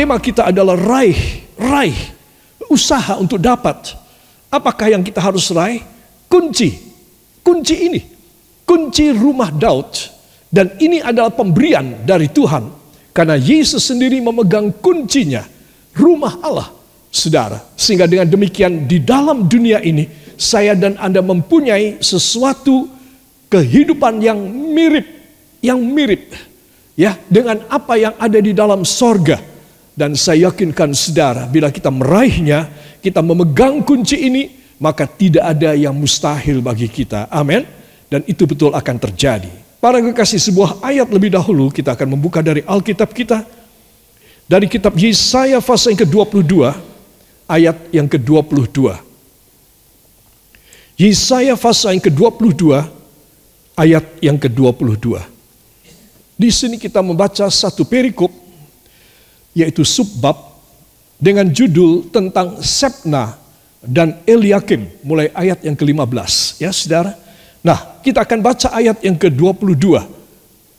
tema kita adalah raih, usaha untuk dapat. Apakah yang kita harus raih? Kunci ini, kunci rumah Daud. Dan ini adalah pemberian dari Tuhan. Karena Yesus sendiri memegang kuncinya, rumah Allah, saudara. Sehingga dengan demikian di dalam dunia ini, saya dan Anda mempunyai sesuatu kehidupan yang mirip ya dengan apa yang ada di dalam sorga. Dan saya yakinkan saudara, bila kita meraihnya, kita memegang kunci ini, maka tidak ada yang mustahil bagi kita. Amin. Dan itu betul akan terjadi. Para kekasih, sebuah ayat lebih dahulu kita akan membuka dari Alkitab kita. Dari kitab Yesaya pasal yang ke-22, ayat yang ke-22. Yesaya pasal yang ke-22, ayat yang ke-22. Di sini kita membaca satu perikop, yaitu subbab dengan judul tentang Sebna dan Eliakim, mulai ayat yang ke-15, ya saudara. Nah, kita akan baca ayat yang ke-22.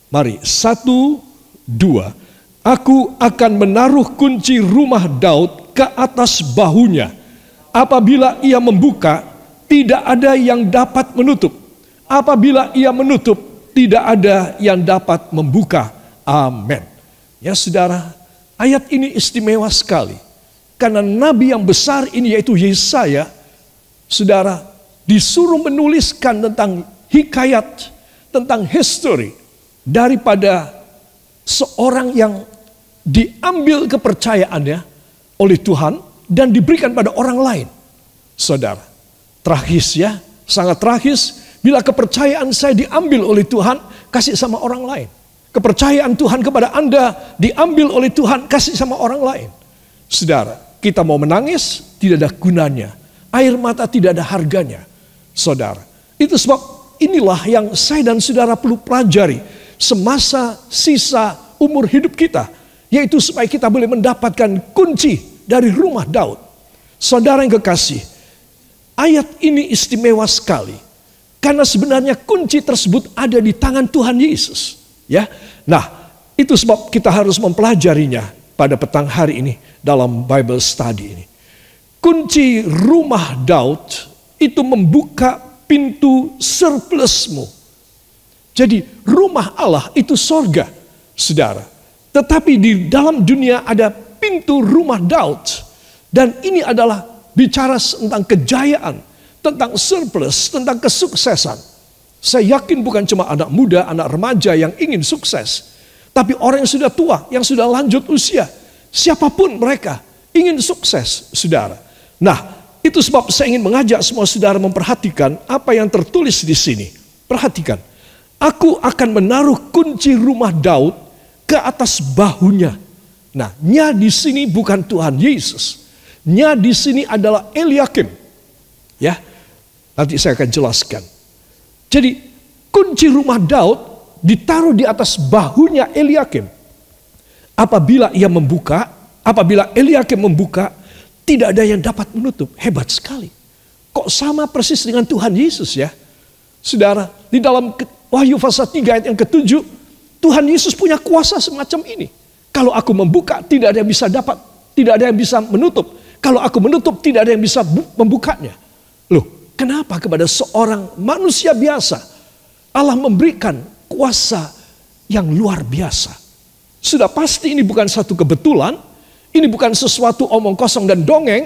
Mari, 1, 2. Aku akan menaruh kunci rumah Daud ke atas bahunya. Apabila ia membuka, tidak ada yang dapat menutup. Apabila ia menutup, tidak ada yang dapat membuka. Amin. Ya saudara, ayat ini istimewa sekali. Karena nabi yang besar ini yaitu Yesaya, saudara, disuruh menuliskan tentang hikayat, tentang history daripada seorang yang diambil kepercayaannya oleh Tuhan dan diberikan pada orang lain. Saudara, tragis ya, sangat tragis bila kepercayaan saya diambil oleh Tuhan, kasih sama orang lain. Kepercayaan Tuhan kepada Anda diambil oleh Tuhan, kasih sama orang lain. Saudara, kita mau menangis, tidak ada gunanya. Air mata tidak ada harganya. Saudara, itu sebab inilah yang saya dan saudara perlu pelajari semasa sisa umur hidup kita. Yaitu supaya kita boleh mendapatkan kunci dari rumah Daud. Saudara yang kekasih, ayat ini istimewa sekali. Karena sebenarnya kunci tersebut ada di tangan Tuhan Yesus. Ya, nah itu sebab kita harus mempelajarinya pada petang hari ini dalam Bible study ini. Kunci rumah Daud itu membuka pintu surplusmu. Jadi rumah Allah itu sorga, saudara. Tetapi di dalam dunia ada pintu rumah Daud. Dan ini adalah bicara tentang kejayaan, tentang surplus, tentang kesuksesan. Saya yakin bukan cuma anak muda, anak remaja yang ingin sukses. Tapi orang yang sudah tua, yang sudah lanjut usia. Siapapun mereka ingin sukses, saudara. Nah, itu sebab saya ingin mengajak semua saudara memperhatikan apa yang tertulis di sini. Perhatikan. Aku akan menaruh kunci rumah Daud ke atas bahunya. Nah, nya di sini bukan Tuhan Yesus. Nya di sini adalah Eliakim. Ya, nanti saya akan jelaskan. Jadi, kunci rumah Daud ditaruh di atas bahunya Eliakim. Apabila ia membuka, apabila Eliakim membuka, tidak ada yang dapat menutup. Hebat sekali. Kok sama persis dengan Tuhan Yesus ya? Saudara, di dalam Wahyu pasal 3 ayat yang ke-7, Tuhan Yesus punya kuasa semacam ini. Kalau aku membuka, tidak ada yang bisa dapat, tidak ada yang bisa menutup. Kalau aku menutup, tidak ada yang bisa membukanya. Loh, kenapa kepada seorang manusia biasa Allah memberikan kuasa yang luar biasa? Sudah pasti ini bukan satu kebetulan, ini bukan sesuatu omong kosong dan dongeng,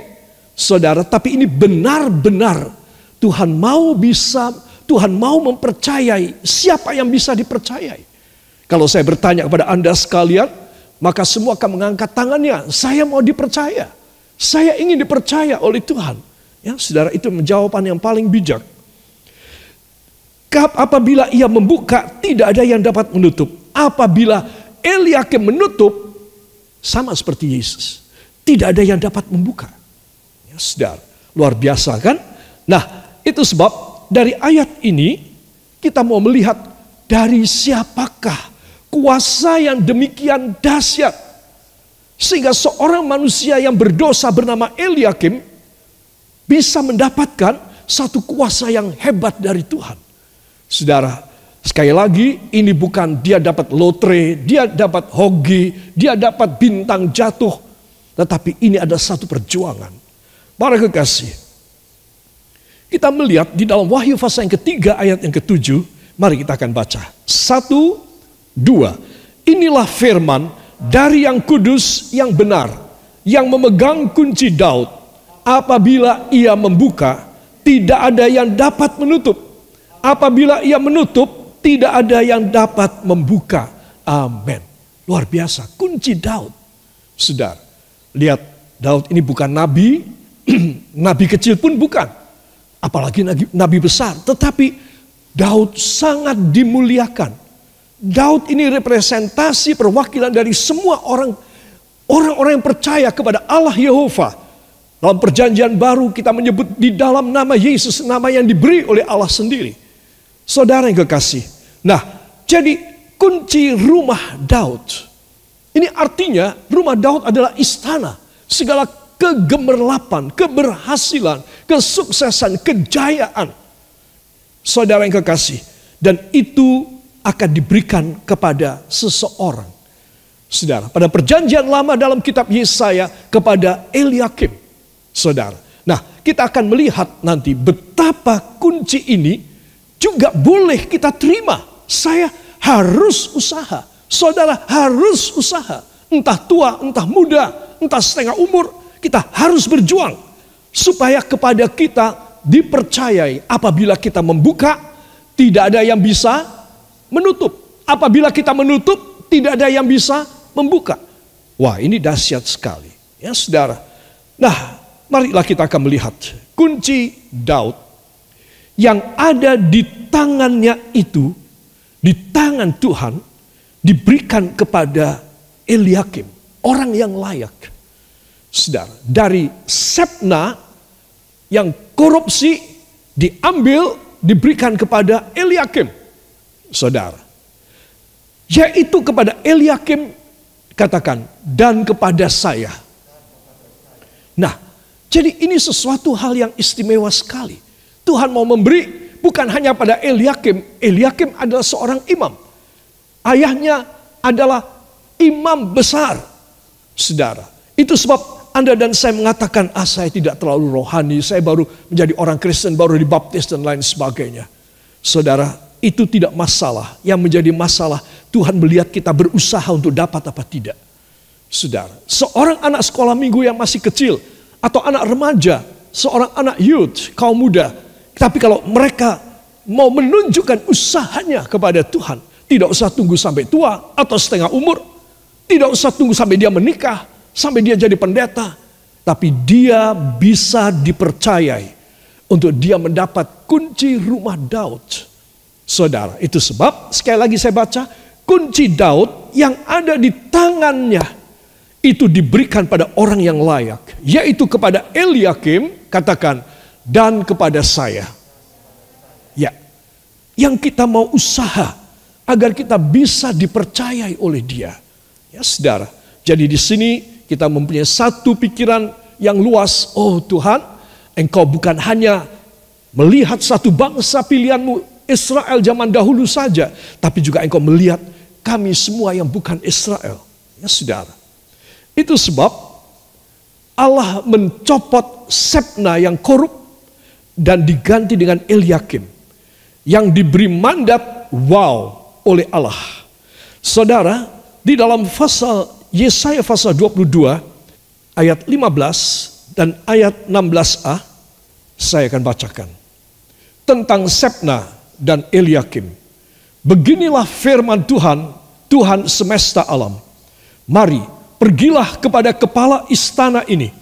saudara, tapi ini benar-benar Tuhan mau mempercayai siapa yang bisa dipercayai. Kalau saya bertanya kepada Anda sekalian, maka semua akan mengangkat tangannya. Saya mau dipercaya. Saya ingin dipercaya oleh Tuhan. Ya, saudara, itu jawaban yang paling bijak. Apabila ia membuka, tidak ada yang dapat menutup. Apabila Eliakim menutup, sama seperti Yesus, tidak ada yang dapat membuka. Ya, saudara, luar biasa kan? Nah, itu sebab dari ayat ini kita mau melihat dari siapakah kuasa yang demikian dahsyat sehingga seorang manusia yang berdosa bernama Eliakim bisa mendapatkan satu kuasa yang hebat dari Tuhan. Saudara, sekali lagi ini bukan dia dapat lotre, dia dapat hoki, dia dapat bintang jatuh. Tetapi ini adalah satu perjuangan. Para kekasih, kita melihat di dalam Wahyu pasal yang ketiga ayat yang ke-7. Mari kita akan baca. 1, 2. Inilah firman dari yang kudus yang benar, yang memegang kunci Daud. Apabila ia membuka, tidak ada yang dapat menutup. Apabila ia menutup, tidak ada yang dapat membuka. Amin. Luar biasa, kunci Daud. Saudara, lihat, Daud ini bukan nabi, nabi kecil pun bukan. Apalagi nabi besar. Tetapi Daud sangat dimuliakan. Daud ini representasi perwakilan dari semua orang-orang yang percaya kepada Allah Yehova. Dalam perjanjian baru kita menyebut di dalam nama Yesus, nama yang diberi oleh Allah sendiri. Saudara yang kekasih. Nah, jadi kunci rumah Daud. Ini artinya rumah Daud adalah istana. Segala kegemerlapan, keberhasilan, kesuksesan, kejayaan. Saudara yang kekasih. Dan itu akan diberikan kepada seseorang. Saudara, pada perjanjian lama dalam kitab Yesaya kepada Eliakim. Saudara. Nah, kita akan melihat nanti betapa kunci ini juga boleh kita terima. Saya harus usaha. Saudara harus usaha. Entah tua, entah muda, entah setengah umur. Kita harus berjuang supaya kepada kita dipercayai. Apabila kita membuka, tidak ada yang bisa menutup. Apabila kita menutup, tidak ada yang bisa membuka. Wah, ini dahsyat sekali. Ya, saudara. Nah, marilah kita akan melihat kunci Daud yang ada di tangannya itu, di tangan Tuhan, diberikan kepada Eliakim, orang yang layak. Saudara, dari Sebna yang korupsi diambil, diberikan kepada Eliakim. Saudara, yaitu kepada Eliakim, katakan, dan kepada saya. Nah, jadi ini sesuatu hal yang istimewa sekali. Tuhan mau memberi bukan hanya pada Eliakim. Eliakim adalah seorang imam. Ayahnya adalah imam besar. Saudara, itu sebab Anda dan saya mengatakan, saya tidak terlalu rohani, saya baru menjadi orang Kristen, baru dibaptis dan lain sebagainya. Saudara, itu tidak masalah. Yang menjadi masalah, Tuhan melihat kita berusaha untuk dapat apa tidak. Saudara, seorang anak sekolah minggu yang masih kecil, atau anak remaja, seorang anak youth, kaum muda, tapi kalau mereka mau menunjukkan usahanya kepada Tuhan, tidak usah tunggu sampai tua atau setengah umur, tidak usah tunggu sampai dia menikah, sampai dia jadi pendeta, tapi dia bisa dipercayai untuk dia mendapat kunci rumah Daud. Saudara, itu sebab sekali lagi saya baca, kunci Daud yang ada di tangannya itu diberikan pada orang yang layak, yaitu kepada Eliakim, katakan, dan kepada saya. Ya, yang kita mau usaha agar kita bisa dipercayai oleh dia. Ya, saudara. Jadi di sini kita mempunyai satu pikiran yang luas. Oh Tuhan, Engkau bukan hanya melihat satu bangsa pilihanmu Israel zaman dahulu saja, tapi juga Engkau melihat kami semua yang bukan Israel. Ya saudara. Itu sebab Allah mencopot Sebna yang korup dan diganti dengan Eliakim yang diberi mandat oleh Allah. Saudara, di dalam Yesaya pasal 22 ayat 15 dan ayat 16a saya akan bacakan tentang Sebna dan Eliakim. Beginilah firman Tuhan, Tuhan semesta alam. Mari, pergilah kepada kepala istana ini,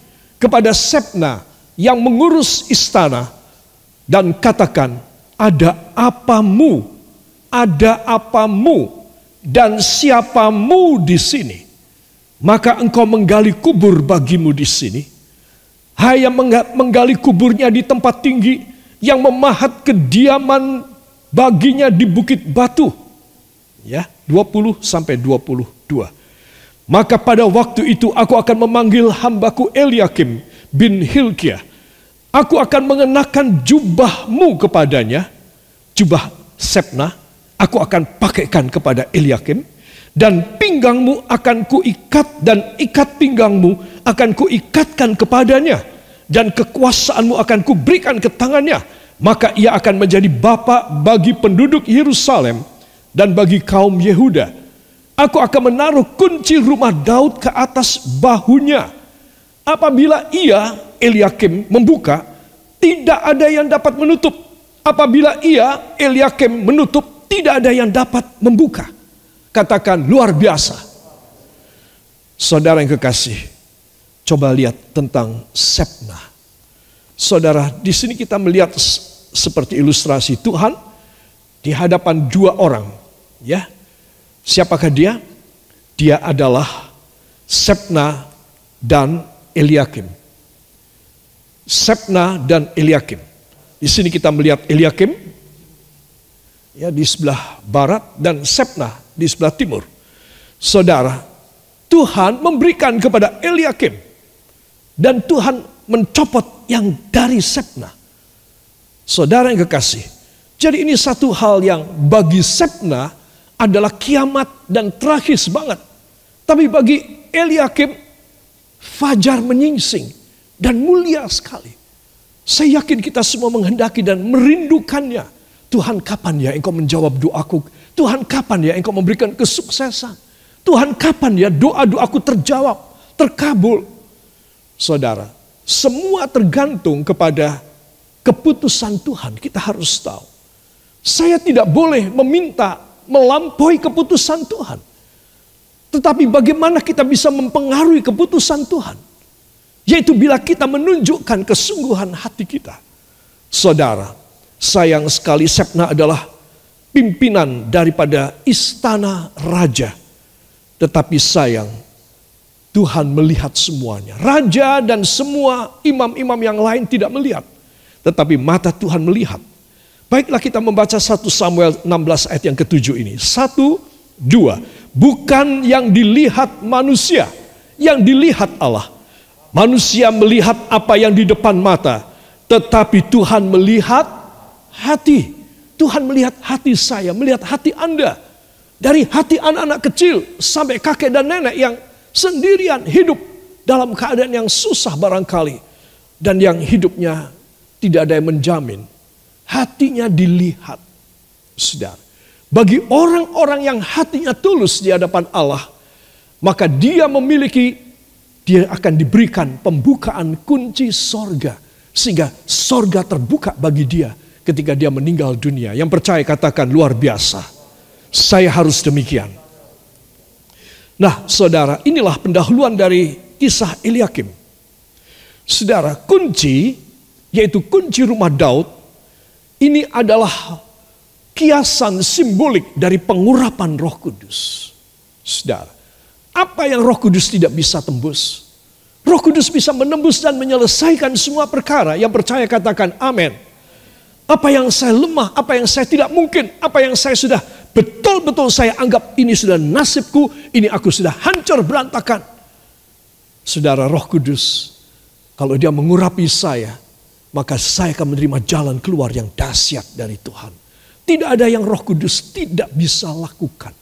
kepada Sebna yang mengurus istana, dan katakan, ada apamu dan siapamu di sini? Maka engkau menggali kubur bagimu di sini. Hai yang menggali kuburnya di tempat tinggi, yang memahat kediaman baginya di bukit batu. Ya, 20-22. Maka pada waktu itu aku akan memanggil hambaku Eliakim bin Hilkiah. Aku akan mengenakan jubahmu kepadanya, jubah Sebna, aku akan pakaikan kepada Eliakim. Dan pinggangmu akan kuikat dan ikat pinggangmu akan kuikatkan kepadanya, dan kekuasaanmu akan kuberikan ke tangannya. Maka ia akan menjadi bapa bagi penduduk Yerusalem dan bagi kaum Yehuda. Aku akan menaruh kunci rumah Daud ke atas bahunya. Apabila ia, Eliakim, membuka, tidak ada yang dapat menutup. Apabila ia, Eliakim, menutup, tidak ada yang dapat membuka. Katakan luar biasa. Saudara yang kekasih, coba lihat tentang Sebna. Saudara, di sini kita melihat seperti ilustrasi Tuhan di hadapan dua orang, ya. Siapakah dia? Dia adalah Sebna dan Eliakim. Sebna dan Eliakim. Di sini kita melihat Eliakim ya di sebelah barat dan Sebna di sebelah timur. Saudara, Tuhan memberikan kepada Eliakim dan Tuhan mencopot yang dari Sebna. Saudara yang kekasih, jadi ini satu hal yang bagi Sebna adalah kiamat dan tragis banget. Tapi bagi Eliakim, fajar menyingsing dan mulia sekali. Saya yakin kita semua menghendaki dan merindukannya. Tuhan, kapan ya Engkau menjawab doaku? Tuhan, kapan ya Engkau memberikan kesuksesan? Tuhan, kapan ya doa-doaku terjawab, terkabul? Saudara, semua tergantung kepada keputusan Tuhan. Kita harus tahu. Saya tidak boleh meminta melampaui keputusan Tuhan. Tetapi bagaimana kita bisa mempengaruhi keputusan Tuhan? Yaitu bila kita menunjukkan kesungguhan hati kita. Saudara, sayang sekali Sebna adalah pimpinan daripada istana raja. Tetapi sayang, Tuhan melihat semuanya. Raja dan semua imam-imam yang lain tidak melihat. Tetapi mata Tuhan melihat. Baiklah kita membaca 1 Samuel 16 ayat yang ke-7 ini. 1, 2. Bukan yang dilihat manusia, yang dilihat Allah. Manusia melihat apa yang di depan mata, tetapi Tuhan melihat hati. Tuhan melihat hati saya, melihat hati Anda. Dari hati anak-anak kecil sampai kakek dan nenek yang sendirian hidup dalam keadaan yang susah barangkali. Dan yang hidupnya tidak ada yang menjamin. Hatinya dilihat. Saudara, bagi orang-orang yang hatinya tulus di hadapan Allah, maka dia akan diberikan pembukaan kunci sorga. Sehingga sorga terbuka bagi dia ketika dia meninggal dunia. Yang percaya katakan luar biasa. Saya harus demikian. Nah saudara, inilah pendahuluan dari kisah Eliakim. Saudara, kunci, yaitu kunci rumah Daud, ini adalah kiasan simbolik dari pengurapan Roh Kudus. Saudara, apa yang Roh Kudus tidak bisa tembus? Roh Kudus bisa menembus dan menyelesaikan semua perkara. Yang percaya katakan amin. Apa yang saya lemah, apa yang saya tidak mungkin, apa yang saya sudah betul-betul saya anggap ini sudah nasibku, ini aku sudah hancur berantakan. Saudara, Roh Kudus, kalau dia mengurapi saya, maka saya akan menerima jalan keluar yang dahsyat dari Tuhan. Tidak ada yang Roh Kudus tidak bisa lakukan.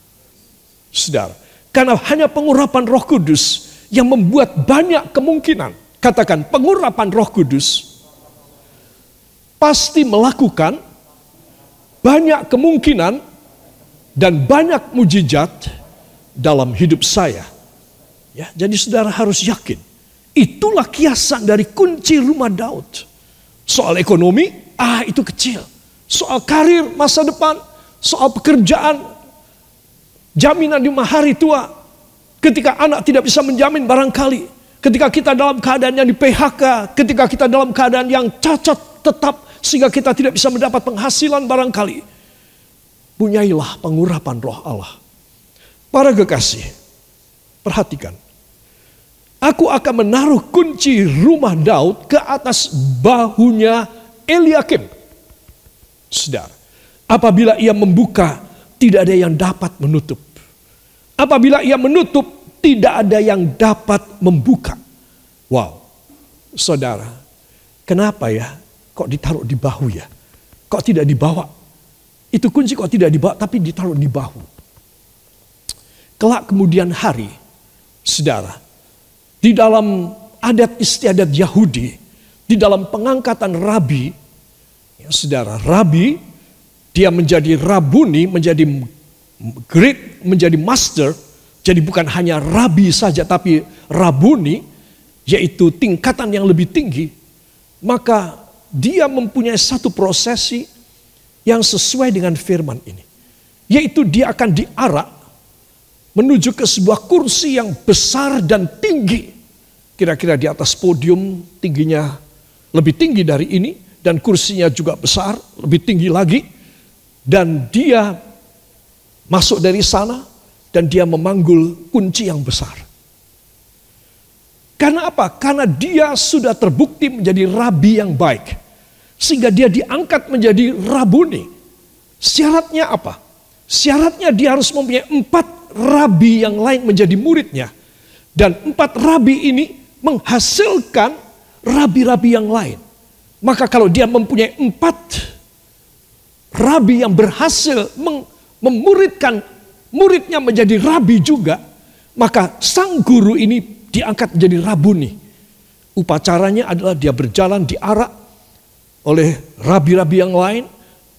Saudara, karena hanya pengurapan Roh Kudus yang membuat banyak kemungkinan. Katakan, pengurapan Roh Kudus pasti melakukan banyak kemungkinan dan banyak mujizat dalam hidup saya. Ya, jadi saudara harus yakin. Itulah kiasan dari kunci rumah Daud. Soal ekonomi, itu kecil. Soal karir, masa depan, soal pekerjaan, jaminan di hari tua. Ketika anak tidak bisa menjamin barangkali. Ketika kita dalam keadaan yang di PHK, ketika kita dalam keadaan yang cacat tetap, sehingga kita tidak bisa mendapat penghasilan barangkali. Punyailah pengurapan Roh Allah. Para kekasih, perhatikan. Aku akan menaruh kunci rumah Daud ke atas bahunya Eliakim. Saudara, apabila ia membuka, tidak ada yang dapat menutup. Apabila ia menutup, tidak ada yang dapat membuka. Wow, saudara, kenapa ya kok ditaruh di bahu ya? Kok tidak dibawa? Itu kunci kok tidak dibawa, tapi ditaruh di bahu. Kelak kemudian hari, saudara, Di dalam adat istiadat Yahudi, di dalam pengangkatan rabi, ya saudara, rabi, dia menjadi rabuni, menjadi great, menjadi master. Jadi bukan hanya rabi saja, tapi rabuni, yaitu tingkatan yang lebih tinggi. Maka dia mempunyai satu prosesi yang sesuai dengan firman ini. Yaitu dia akan diarak menuju ke sebuah kursi yang besar dan tinggi. Kira-kira di atas podium, tingginya lebih tinggi dari ini. Dan kursinya juga besar, lebih tinggi lagi. Dan dia masuk dari sana dan dia memanggul kunci yang besar. Karena apa? Karena dia sudah terbukti menjadi rabi yang baik. Sehingga dia diangkat menjadi rabuni. Syaratnya apa? Syaratnya dia harus mempunyai 4 rabi yang lain menjadi muridnya. Dan 4 rabi ini menghasilkan rabi-rabi yang lain. Maka kalau dia mempunyai 4 rabi yang berhasil memuridkan muridnya menjadi rabi juga, maka sang guru ini diangkat menjadi rabuni. Upacaranya adalah dia berjalan diarak oleh rabi-rabi yang lain,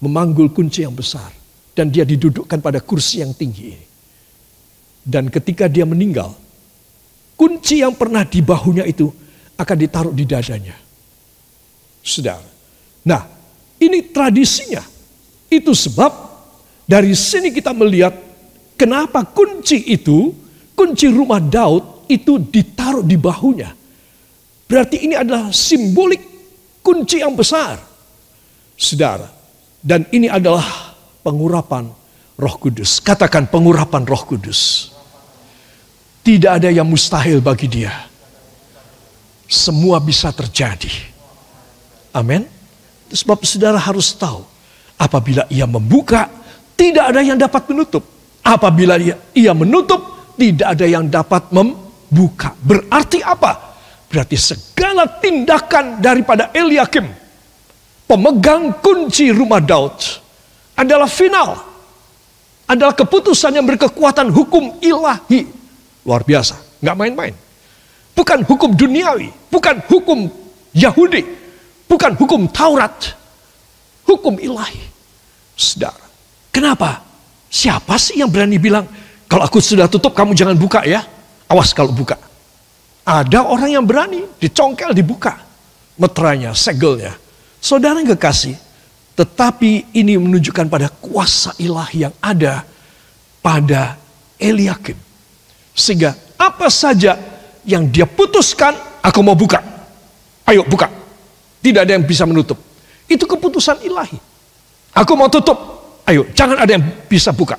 memanggul kunci yang besar. Dan dia didudukkan pada kursi yang tinggi ini. Dan ketika dia meninggal, kunci yang pernah di bahunya itu akan ditaruh di dadanya. Saudara. Nah, ini tradisinya. Itu sebab dari sini kita melihat kenapa kunci itu, kunci rumah Daud itu ditaruh di bahunya. Berarti ini adalah simbolik kunci yang besar. Saudara. Dan ini adalah pengurapan Roh Kudus. Katakan pengurapan Roh Kudus. Tidak ada yang mustahil bagi dia. Semua bisa terjadi. Amin. Sebab saudara harus tahu, apabila ia membuka, tidak ada yang dapat menutup. Apabila ia menutup, tidak ada yang dapat membuka. Berarti apa? Berarti segala tindakan daripada Eliakim, pemegang kunci rumah Daud, adalah final. Adalah keputusan yang berkekuatan hukum ilahi. Luar biasa, nggak main-main. Bukan hukum duniawi, bukan hukum Yahudi, bukan hukum Taurat. Hukum ilahi. Saudara, kenapa? Siapa sih yang berani bilang, kalau aku sudah tutup kamu jangan buka ya? Awas kalau buka. Ada orang yang berani, dicongkel dibuka. Meteranya, segelnya. Saudara yang kekasih, tetapi ini menunjukkan pada kuasa ilahi yang ada pada Eliakim. Sehingga apa saja yang dia putuskan, aku mau buka. Ayo buka. Tidak ada yang bisa menutup. Itu keputusan ilahi. Aku mau tutup. Ayo, jangan ada yang bisa buka.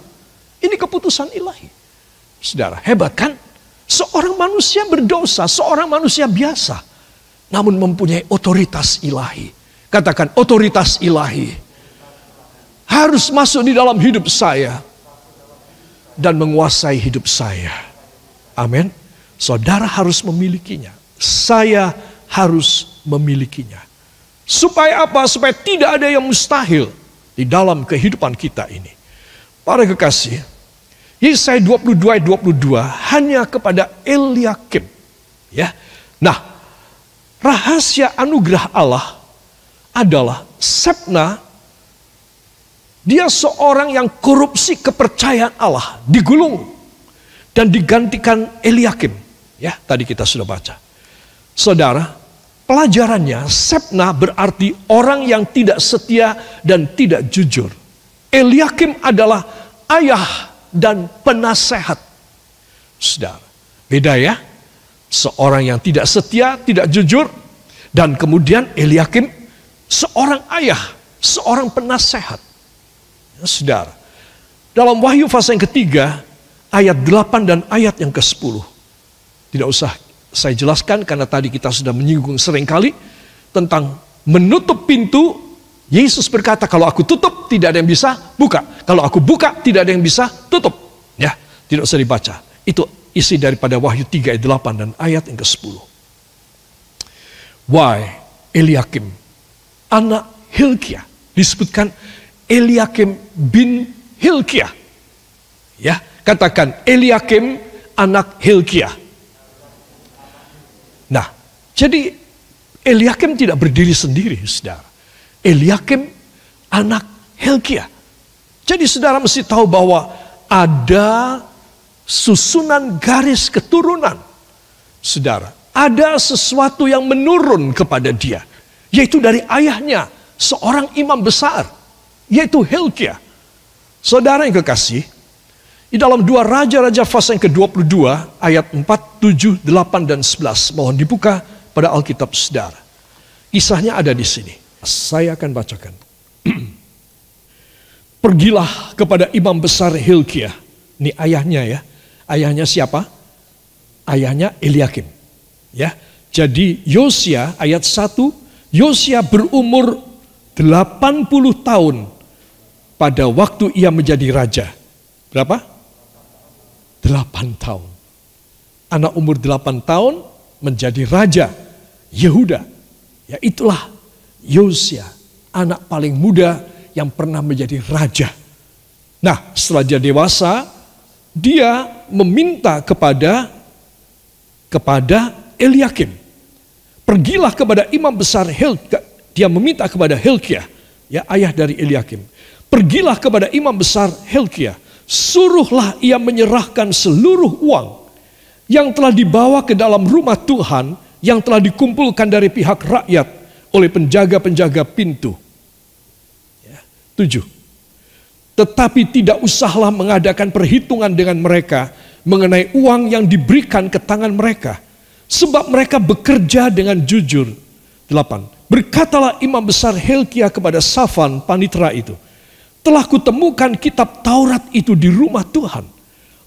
Ini keputusan ilahi. Saudara, hebat kan? Seorang manusia berdosa, seorang manusia biasa. Namun mempunyai otoritas ilahi. Katakan otoritas ilahi harus masuk di dalam hidup saya dan menguasai hidup saya. Amin. Saudara harus memilikinya. Saya harus memilikinya. Supaya apa? Supaya tidak ada yang mustahil di dalam kehidupan kita ini. Para kekasih, Yesaya 22 ayat 22 hanya kepada Eliakim. Ya. Nah, rahasia anugerah Allah adalah Sebna, dia seorang yang korupsi kepercayaan Allah, digulung dan digantikan Eliakim. Ya, tadi kita sudah baca. Saudara, pelajarannya Sebna berarti orang yang tidak setia dan tidak jujur. Eliakim adalah ayah dan penasehat. Saudara, beda ya. Seorang yang tidak setia, tidak jujur, dan kemudian Eliakim seorang ayah, seorang penasehat. Ya, saudara, dalam Wahyu pasal yang ketiga, ayat 8 dan ayat yang ke-10. Tidak usah saya jelaskan karena tadi kita sudah menyinggung seringkali tentang menutup pintu. Yesus berkata, kalau aku tutup tidak ada yang bisa buka. Kalau aku buka tidak ada yang bisa tutup. Ya, tidak usah dibaca. Itu isi daripada Wahyu 3 ayat 8 dan ayat yang ke-10. Why Eliakim anak Hilkia, disebutkan Eliakim bin Hilkia. Ya, katakan Eliakim anak Hilkia. Jadi Eliakim tidak berdiri sendiri, saudara. Eliakim anak Hilkia. Jadi saudara mesti tahu bahwa ada susunan garis keturunan. Saudara, ada sesuatu yang menurun kepada dia, yaitu dari ayahnya, seorang imam besar, yaitu Hilkia. Saudara yang kekasih, di dalam 2 Raja-Raja pasal yang ke-22 ayat 4, 7, 8 dan 11, mohon dibuka pada Alkitab saudara. Kisahnya ada di sini. Saya akan bacakan. Pergilah kepada imam besar Hilkia. Ini ayahnya ya. Ayahnya siapa? Ayahnya Eliakim. Ya. Jadi Yosia ayat 1, Yosia berumur 80 tahun pada waktu ia menjadi raja. Berapa? 8 tahun. Anak umur 8 tahun menjadi raja Yehuda. Ya itulah Yosia, anak paling muda yang pernah menjadi raja. Nah, setelah dia dewasa, dia meminta kepada Eliakim. Pergilah kepada imam besar Hilkia. Dia meminta kepada Hilkia, ya ayah dari Eliakim. Pergilah kepada imam besar Hilkia. Suruhlah ia menyerahkan seluruh uang yang telah dibawa ke dalam rumah Tuhan, yang telah dikumpulkan dari pihak rakyat oleh penjaga-penjaga pintu. 7. Tetapi tidak usahlah mengadakan perhitungan dengan mereka mengenai uang yang diberikan ke tangan mereka, sebab mereka bekerja dengan jujur. 8. Berkatalah imam besar Hilkia kepada Safan panitera itu, telah kutemukan kitab Taurat itu di rumah Tuhan.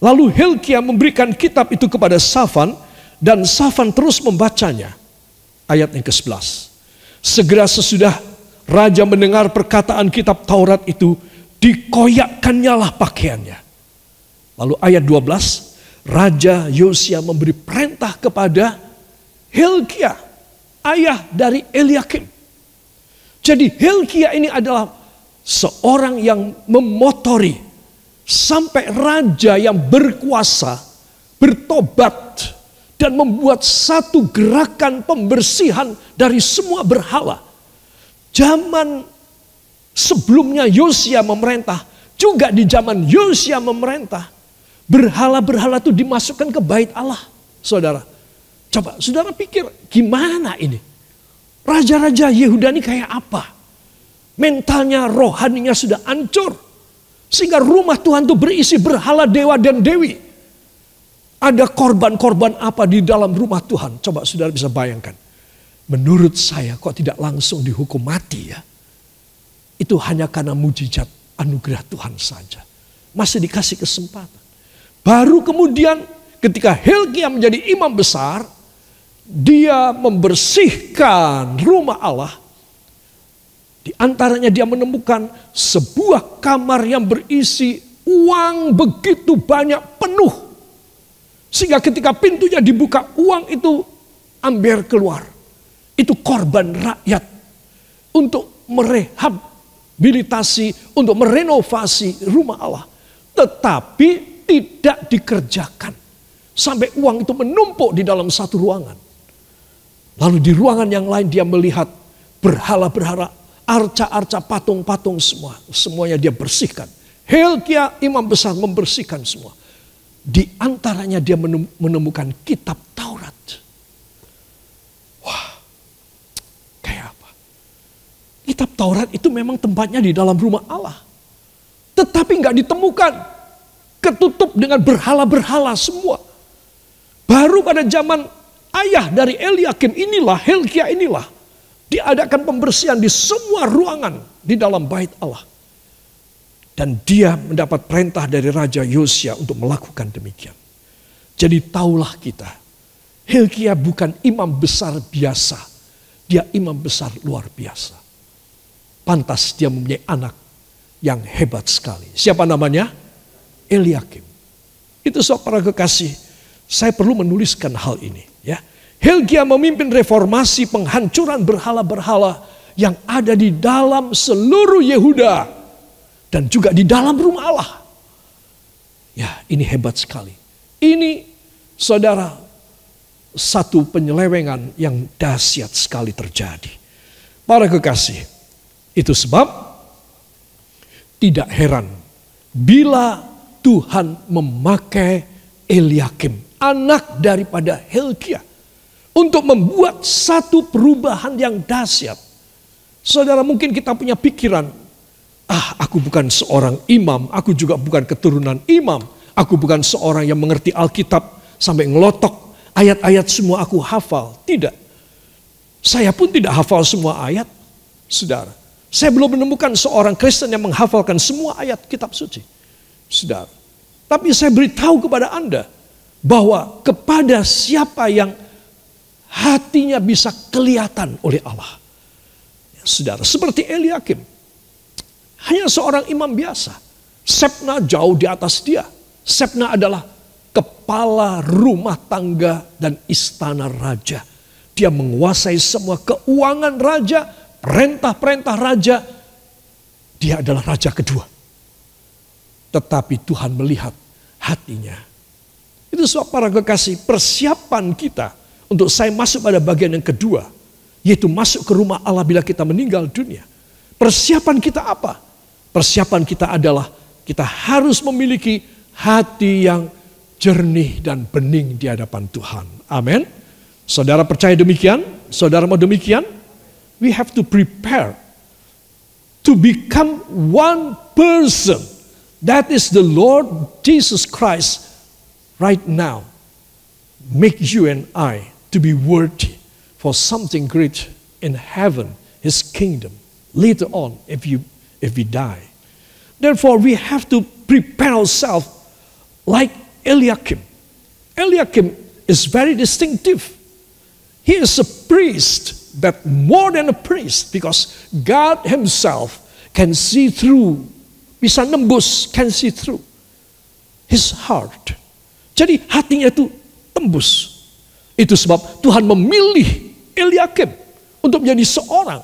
Lalu Hilkia memberikan kitab itu kepada Safan, dan Safan terus membacanya. Ayat yang ke-11. Segera sesudah raja mendengar perkataan kitab Taurat itu, dikoyakkannya lah pakaiannya. Lalu ayat 12, Raja Yosia memberi perintah kepada Hilkia, ayah dari Eliakim. Jadi Hilkia ini adalah seorang yang memotori sampai raja yang berkuasa bertobat dan membuat satu gerakan pembersihan dari semua berhala. Zaman sebelumnya Yosia memerintah, juga di zaman Yosia memerintah, berhala-berhala itu dimasukkan ke bait Allah. Saudara, coba saudara pikir gimana ini? Raja-raja Yehuda ini kayak apa? Mentalnya, rohaninya sudah hancur. Sehingga rumah Tuhan itu berisi berhala dewa dan dewi. Ada korban-korban apa di dalam rumah Tuhan? Coba saudara bisa bayangkan. Menurut saya kok tidak langsung dihukum mati ya. Itu hanya karena mujizat anugerah Tuhan saja. Masih dikasih kesempatan. Baru kemudian ketika Hilkia menjadi imam besar, dia membersihkan rumah Allah. Di antaranya dia menemukan sebuah kamar yang berisi uang begitu banyak, penuh. Sehingga ketika pintunya dibuka, uang itu amber keluar. Itu korban rakyat untuk merehabilitasi, untuk merenovasi rumah Allah. Tetapi tidak dikerjakan. Sampai uang itu menumpuk di dalam satu ruangan. Lalu di ruangan yang lain dia melihat berhala-berhala, arca-arca, patung-patung semua. Semuanya dia bersihkan. Hilkia imam besar membersihkan semua. Di antaranya dia menemukan kitab Taurat. Kitab Taurat itu memang tempatnya di dalam rumah Allah. Tetapi nggak ditemukan. Ketutup dengan berhala-berhala semua. Baru pada zaman ayah dari Eliakim inilah, Hilkia inilah, diadakan pembersihan di semua ruangan di dalam bait Allah. Dan dia mendapat perintah dari Raja Yosia untuk melakukan demikian. Jadi taulah kita, Hilkia bukan imam besar biasa. Dia imam besar luar biasa. Pantas dia mempunyai anak yang hebat sekali. Siapa namanya? Eliakim. Itu para kekasih, saya perlu menuliskan hal ini. Ya, Hilkia memimpin reformasi penghancuran berhala-berhala yang ada di dalam seluruh Yehuda dan juga di dalam rumah Allah. Ya, ini hebat sekali. Ini saudara, satu penyelewengan yang dahsyat sekali terjadi. Para kekasih, itu sebab tidak heran bila Tuhan memakai Eliakim, anak daripada Hilkia, untuk membuat satu perubahan yang dahsyat. Saudara, mungkin kita punya pikiran, aku bukan seorang imam, aku juga bukan keturunan imam, aku bukan seorang yang mengerti Alkitab sampai ngelotok ayat-ayat semua aku hafal. Tidak. Saya pun tidak hafal semua ayat, saudara. Saya belum menemukan seorang Kristen yang menghafalkan semua ayat kitab suci, saudara. Tapi saya beritahu kepada Anda bahwa kepada siapa yang hatinya bisa kelihatan oleh Allah, saudara, seperti Eliakim, hanya seorang imam biasa. Sebna jauh di atas dia. Sebna adalah kepala rumah tangga dan istana raja. Dia menguasai semua keuangan raja, perintah-perintah raja. Dia adalah raja kedua. Tetapi Tuhan melihat hatinya. Itu sebab para kekasih, persiapan kita untuk saya masuk pada bagian yang kedua, yaitu masuk ke rumah Allah bila kita meninggal dunia. Persiapan kita apa? Persiapan kita adalah kita harus memiliki hati yang jernih dan bening di hadapan Tuhan. Amin. Saudara percaya demikian? Saudara mau demikian? We have to prepare to become one person. That is the Lord Jesus Christ right now. Make you and I to be worthy for something great in heaven, His kingdom. Later on, if we die. Therefore, we have to prepare ourselves like Eliakim. Eliakim is very distinctive. He is a priest, but more than a priest, because God Himself can see through, bisa nembus, can see through His heart. Jadi hatinya itu tembus. Itu sebab Tuhan memilih Eliakim untuk menjadi seorang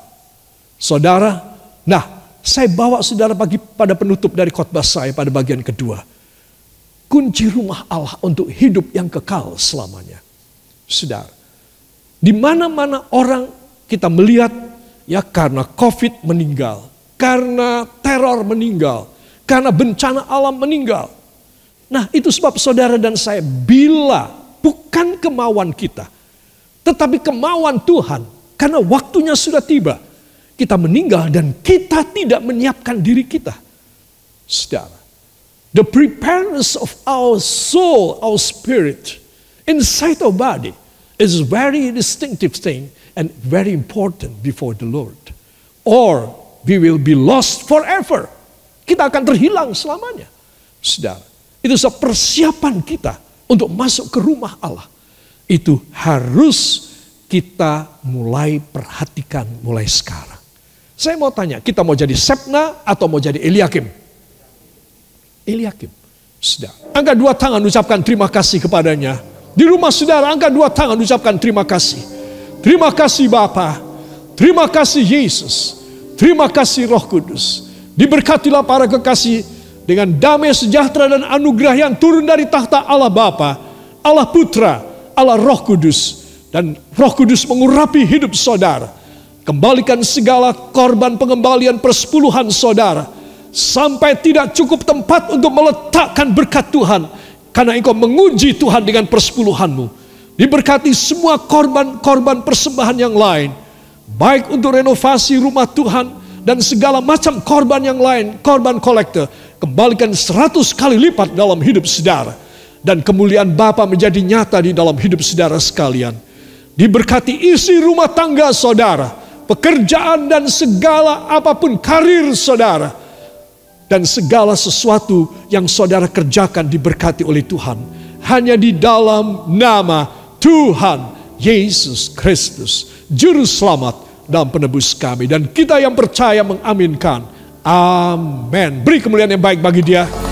saudara. Nah, saya bawa saudara pada penutup dari khotbah saya pada bagian kedua. Kunci rumah Allah untuk hidup yang kekal selamanya. Saudara, di mana-mana orang kita melihat, ya, karena COVID meninggal, karena teror meninggal, karena bencana alam meninggal. Nah, itu sebab saudara dan saya, bila bukan kemauan kita, tetapi kemauan Tuhan, karena waktunya sudah tiba, kita meninggal dan kita tidak menyiapkan diri kita. Saudara, the preparedness of our soul, our spirit, inside our body is a very distinctive thing and very important before the Lord. Or we will be lost forever. Kita akan terhilang selamanya. Saudara, itu persiapan kita untuk masuk ke rumah Allah. Itu harus kita mulai perhatikan mulai sekarang. Saya mau tanya, kita mau jadi Sebna atau mau jadi Eliakim? Eliakim. Saudara, angkat dua tangan ucapkan terima kasih kepadanya. Di rumah saudara, angkat dua tangan ucapkan terima kasih. Terima kasih Bapa. Terima kasih Yesus. Terima kasih Roh Kudus. Diberkatilah para kekasih dengan damai sejahtera dan anugerah yang turun dari tahta Allah Bapa, Allah Putra, Allah Roh Kudus. Dan Roh Kudus mengurapi hidup saudara. Kembalikan segala korban pengembalian persepuluhan saudara. Sampai tidak cukup tempat untuk meletakkan berkat Tuhan. Karena engkau menguji Tuhan dengan persepuluhanmu. Diberkati semua korban-korban persembahan yang lain. Baik untuk renovasi rumah Tuhan dan segala macam korban yang lain. Korban kolektor. Kembalikan 100 kali lipat dalam hidup saudara. Dan kemuliaan Bapa menjadi nyata di dalam hidup saudara sekalian. Diberkati isi rumah tangga saudara. Pekerjaan dan segala apapun karir saudara. Dan segala sesuatu yang saudara kerjakan diberkati oleh Tuhan. Hanya di dalam nama Tuhan Yesus Kristus, Juru Selamat dan Penebus kami. Dan kita yang percaya mengaminkan. Amin. Beri kemuliaan yang baik bagi Dia.